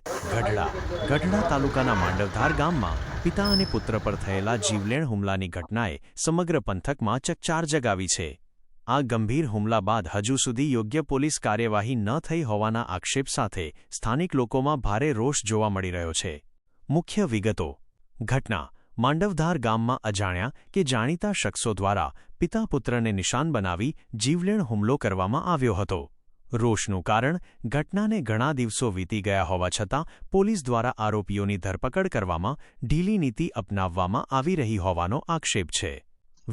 ગઢડા ગઢડા તાલુકાના માંડવધાર ગામમાં પિતા અને પુત્ર પર થયેલા જીવલેણ હુમલાની ઘટનાએ સમગ્ર પંથકમાં ચકચાર જગાવી છે. આ ગંભીર હુમલા બાદ હજુ સુધી યોગ્ય પોલીસ કાર્યવાહી ન થઈ હોવાના આક્ષેપ સાથે સ્થાનિક લોકોમાં ભારે રોષ જોવા મળી રહ્યો છે. મુખ્ય વિગતો: ઘટના: માંડવધાર ગામમાં અજાણ્યા કે જાણીતા શખ્સો દ્વારા પિતા પુત્રને નિશાન બનાવી જીવલેણ હુમલો કરવામાં આવ્યો હતો. રોષનું કારણ: ઘટનાને ઘણા દિવસો વીતી ગયા હોવા છતાં પોલીસ દ્વારા આરોપીઓની ધરપકડ કરવામાં ઢીલી નીતિ અપનાવવામાં આવી રહી હોવાનો આક્ષેપ છે.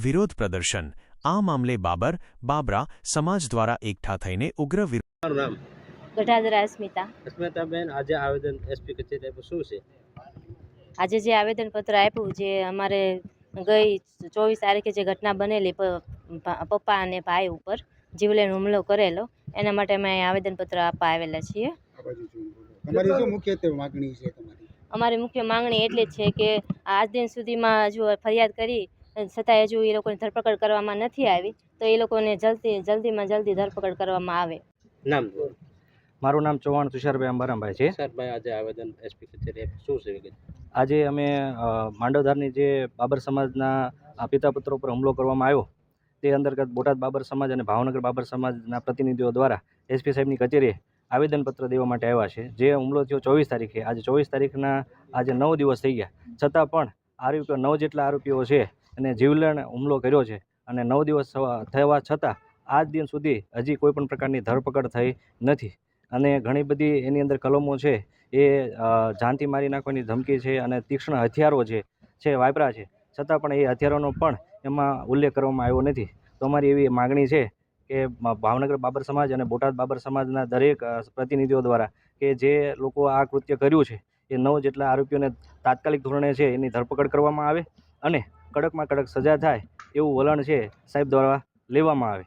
વિરોધ પ્રદર્શન: આ મામલે બાબરા સમાજ દ્વારા એકઠા થઈને ઉગ્ર નામ ગઢાદરા અસ્મિતા. અસ્મિતાબેન, આજે આવેદન એસપી કચેરી આપ્યું, શું છે? આજે જે આવેદનપત્ર આપ્યું, જે અમારે ગઈ 24 તારીખે જે ઘટના બનેલી પપ્પા અને ભાઈ ઉપર જીવલેણ હુમલો કરેલો, એના માટે અમે આવેદનપત્ર આપવા આવેલા છીએ. તમારી શું મુખ્યત્વે માગણી છે? અમારી મુખ્ય માંગણી એટલી જ છે કે આજ દિન સુધીમાં હજુ ફરિયાદ કરી છતાંય હજુ એ લોકોની ધરપકડ કરવામાં નથી આવી, તો એ લોકોને જલ્દીમાં જલ્દી ધરપકડ કરવામાં આવે. નામ? મારું નામ ચૌહાણ તુષારભાઈ અંબારામભાઈ છે. સર, આજે આવેદન એસપી કચેરી આપ્યું, શું છે? આજે અમે માંડવધારની જે બાબર સમાજના પિતા પુત્રો પર હુમલો કરવામાં આવ્યો તે અંતર્ગત બોટાદ બાબર સમાજ અને ભાવનગર બાબર સમાજના પ્રતિનિધિઓ દ્વારા એસપી સાહેબની કચેરીએ આવેદનપત્ર દેવા માટે આવ્યા છે. જે હુમલો થયો 24 તારીખે, આજે 24 તારીખના આજે 9 દિવસ થઈ ગયા, છતાં પણ આરોપીઓ 9 જેટલા આરોપીઓ છે અને જીવલેણ હુમલો કર્યો છે. અને 9 દિવસ થવા છતાં આજ દિન સુધી હજી કોઈ પણ પ્રકારની ધરપકડ થઈ નથી. અને ઘણી બધી એની અંદર કલમો છે, એ જાનથી મારી નાખવાની ધમકી છે અને તીક્ષ્ણ હથિયારો છે વાપરા છે, છતાં પણ એ હથિયારોનો પણ એમાં ઉલ્લેખ કરવામાં આવ્યો નથી. તો અમારી એવી માગણી છે કે ભાવનગર બાબર સમાજ અને બોટાદ બાબર સમાજના દરેક પ્રતિનિધિઓ દ્વારા કે જે લોકો આ કૃત્ય કર્યું છે એ 9 જેટલા આરોપીઓને તાત્કાલિક ધોરણે છે એની ધરપકડ કરવામાં આવે અને કડકમાં કડક સજા થાય એવું વલણ છે સાહેબ દ્વારા લેવામાં આવે.